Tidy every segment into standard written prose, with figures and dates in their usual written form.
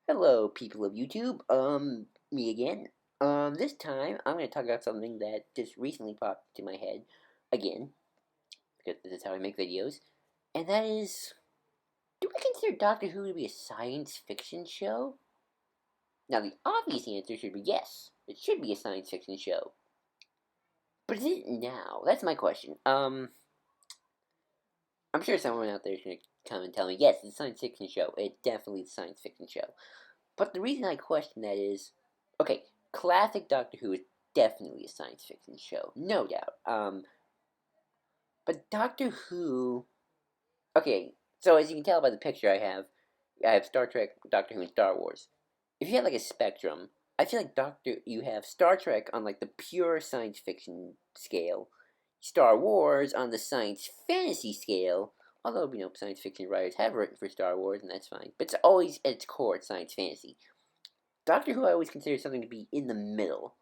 Hello, people of YouTube. Me again. This time I'm going to talk about something that just recently popped into my head again, because this is how I make videos, and that is, do I consider Doctor Who to be a science fiction show? Now, the obvious answer should be yes. It should be a science fiction show. But is it now? That's my question. I'm sure someone out there is going to come and tell me, yes, it's a science fiction show. It definitely is a science fiction show. But the reason I question that is, okay, classic Doctor Who is definitely a science fiction show, no doubt. But Doctor Who, okay, so as you can tell by the picture I have Star Trek, Doctor Who, and Star Wars. If you had like a spectrum, I feel like you have Star Trek on like the pure science fiction scale, Star Wars on the science fantasy scale. Although science fiction writers have written for Star Wars, and that's fine. But it's always at its core, it's science fantasy. Doctor Who I always consider something to be in the middle,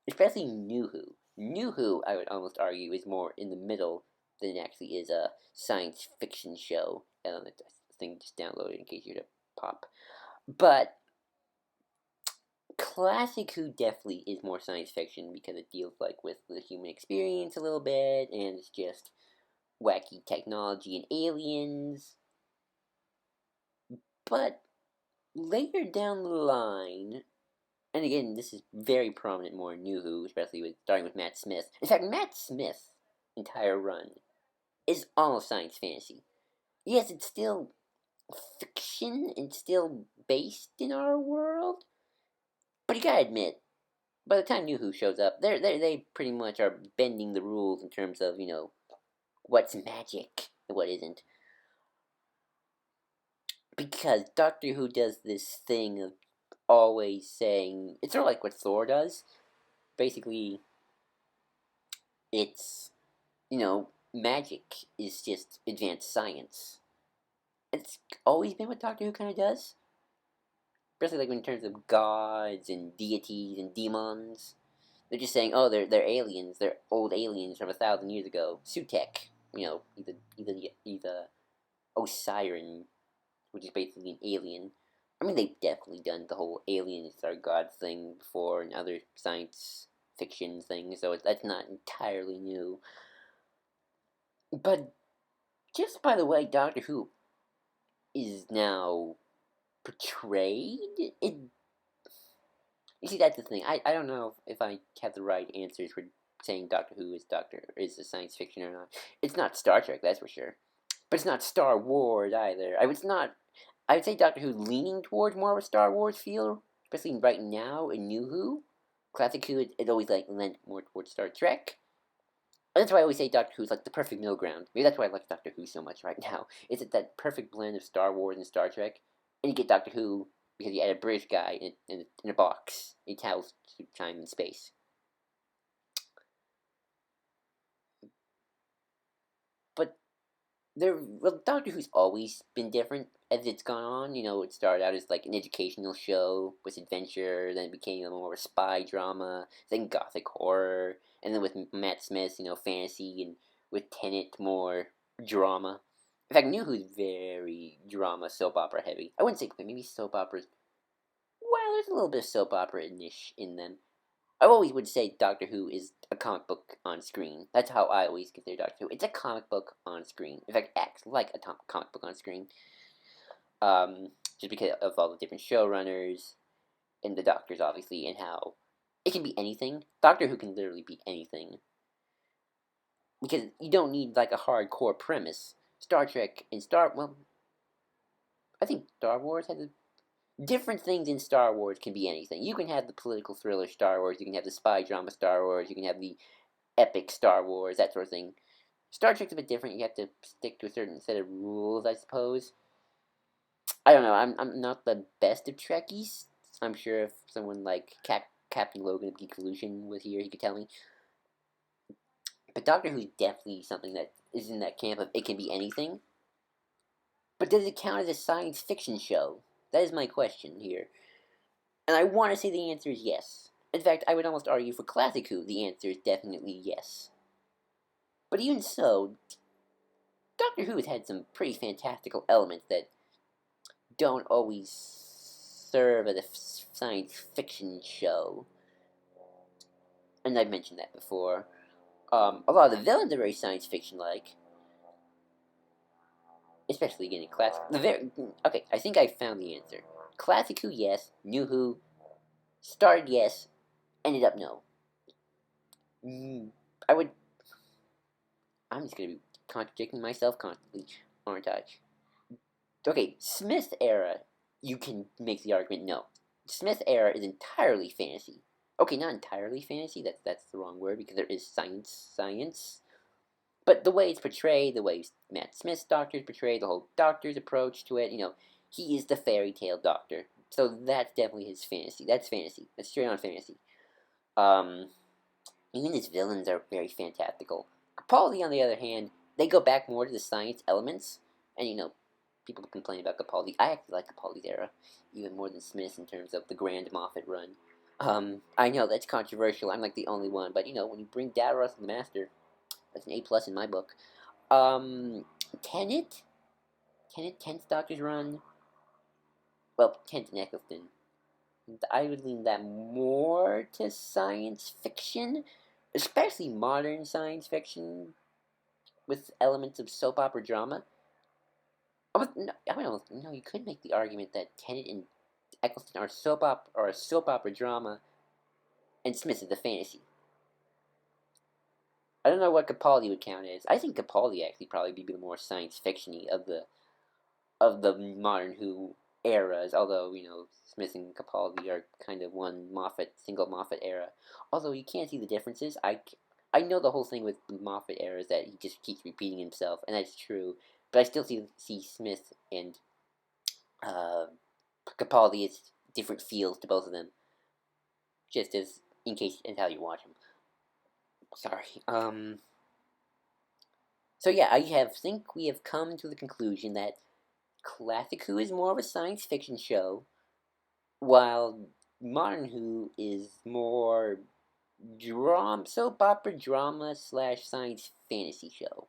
especially New Who. New Who, I would almost argue, is more in the middle than it actually is a science fiction show. I don't know, this thing just downloaded in case you were to pop. But classic Who definitely is more science fiction because it deals like with the human experience a little bit, and it's just wacky technology and aliens. But later down the line, and again, this is very prominent more in New Who, especially starting with Matt Smith. In fact, Matt Smith's entire run is almost science fantasy. Yes, it's still fiction and still based in our world, but you gotta admit, by the time New Who shows up, they pretty much are bending the rules in terms of what's magic and what isn't. Because Doctor Who does this thing of always saying it's sort of like what Thor does. Basically, it's magic is just advanced science. It's always been what Doctor Who kind of does, especially like in terms of gods and deities and demons. They're just saying, oh, they're aliens. They're old aliens from 1,000 years ago. Sutek, he's a Osiren, which is basically an alien. I mean, they've definitely done the whole aliens are god thing before and other science fiction things, so that's not entirely new. But just by the way Doctor Who is now portrayed, it you see that's the thing. I don't know if I have the right answers for saying Doctor Who is a science fiction or not. It's not Star Trek, that's for sure. But it's not Star Wars either. I would say Doctor Who leaning towards more of a Star Wars feel, especially right now in New Who. Classic Who it always like lent more towards Star Trek. That's why I always say Doctor Who's like the perfect middle ground. Maybe that's why I like Doctor Who so much right now. It's that perfect blend of Star Wars and Star Trek, and you get Doctor Who because you add a British guy in a box. He travels through time and space. But Doctor Who's always been different as it's gone on. It started out as like an educational show with adventure, then it became a more spy drama, then gothic horror, and then with Matt Smith, fantasy, and with Tennant, more drama. In fact, New Who's very drama, soap opera heavy. I wouldn't say maybe soap operas. Well, there's a little bit of soap opera niche in them. I always would say Doctor Who is a comic book on screen. That's how I always consider Doctor Who. It's a comic book on screen. In fact, acts like a comic book on screen. Just because of all the different showrunners and the doctors, obviously, and how it can be anything. Doctor Who can literally be anything because you don't need like a hardcore premise. Star Trek and I think Star Wars has different things in Star Wars can be anything. You can have the political thriller Star Wars, you can have the spy drama Star Wars, you can have the epic Star Wars, that sort of thing. Star Trek's a bit different. You have to stick to a certain set of rules, I suppose. I don't know. I'm not the best of Trekkies. I'm sure if someone like Captain Logan of Geek Evolution was here, he could tell me. But Doctor Who's definitely something that is in that camp of it can be anything. But does it count as a science fiction show? That is my question here. And I want to say the answer is yes. In fact, I would almost argue for Classic Who, the answer is definitely yes. But even so, Doctor Who has had some pretty fantastical elements that don't always serve as a science fiction show. And I've mentioned that before. A lot of the villains are very science fiction-like. Especially getting classic. Okay, I think I found the answer. Classic Who, yes. New Who, started yes, ended up no. I would. I'm just gonna be contradicting myself constantly, aren't I? Okay, Smith era, you can make the argument no. Smith era is entirely fantasy. Okay, not entirely fantasy. That's the wrong word because there is science. But the way it's portrayed, the way Matt Smith's Doctor is portrayed, the whole Doctor's approach to it, he is the fairy tale Doctor. So that's definitely his fantasy. That's fantasy. That's straight on fantasy. Even his villains are very fantastical. Capaldi, on the other hand, they go back more to the science elements, and people complain about Capaldi. I actually like Capaldi's era, even more than Smith's in terms of the Grand Moffat run. I know that's controversial. I'm like the only one, but when you bring Davros and the Master, that's an A+ in my book. Tenet, Tennant's Doctor's run. Well, Tennant and Eccleston. I would lean that more to science fiction, especially modern science fiction with elements of soap opera drama. You could make the argument that Tennant and Eccleston are a soap opera drama, and Smith is the fantasy. I don't know what Capaldi would count as. I think Capaldi actually probably be the more science fiction-y of the modern Who eras, although, Smith and Capaldi are kind of one single Moffat era. Although you can't see the differences. I know the whole thing with the Moffat era is that he just keeps repeating himself, and that's true. But I still see Smith and Capaldi as different feels to both of them. Just as, in case, and how you watch them. Sorry. So yeah, think we have come to the conclusion that Classic Who is more of a science fiction show, while Modern Who is more soap opera drama / science fantasy show.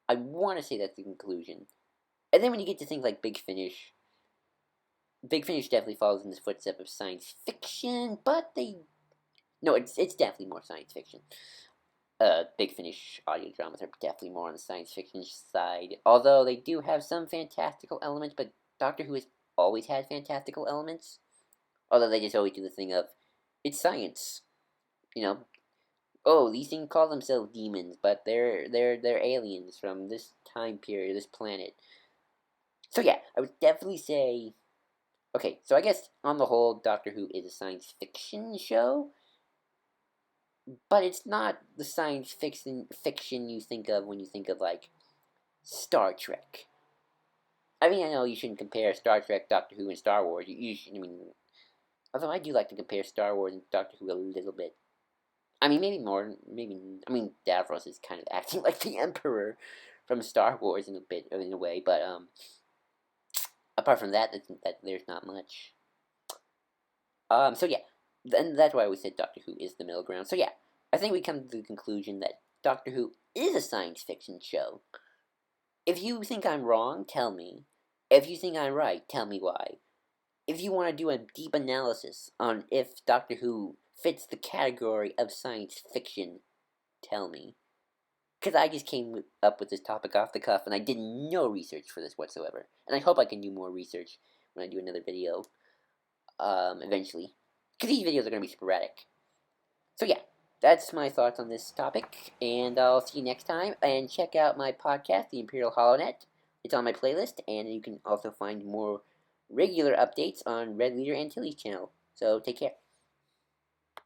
I want to say that's the conclusion. And then when you get to things like Big Finish definitely follows in the footsteps of science fiction, but it's definitely more science fiction. Big Finish audio dramas are definitely more on the science fiction side, although they do have some fantastical elements, but Doctor Who has always had fantastical elements, although they just always do the thing of, it's science, these things call themselves demons, but they're aliens from this time period, this planet. So yeah, I would definitely say, okay, so I guess on the whole, Doctor Who is a science fiction show, but it's not the science fiction you think of when you think of, like, Star Trek. I mean, I know you shouldn't compare Star Trek, Doctor Who, and Star Wars. Although I do like to compare Star Wars and Doctor Who a little bit. I mean, maybe more, Davros is kind of acting like the Emperor from Star Wars in a way, but, apart from that, there's not much. So yeah. And that's why we said Doctor Who is the middle ground. So yeah, I think we come to the conclusion that Doctor Who is a science fiction show. If you think I'm wrong, tell me. If you think I'm right, tell me why. If you want to do a deep analysis on if Doctor Who fits the category of science fiction, tell me. Because I just came up with this topic off the cuff, and I did no research for this whatsoever. And I hope I can do more research when I do another video, eventually. Because these videos are going to be sporadic. So yeah, that's my thoughts on this topic, and I'll see you next time. And check out my podcast, The Imperial HoloNet. It's on my playlist, and you can also find more regular updates on Red Leader and Tilly's channel. So take care.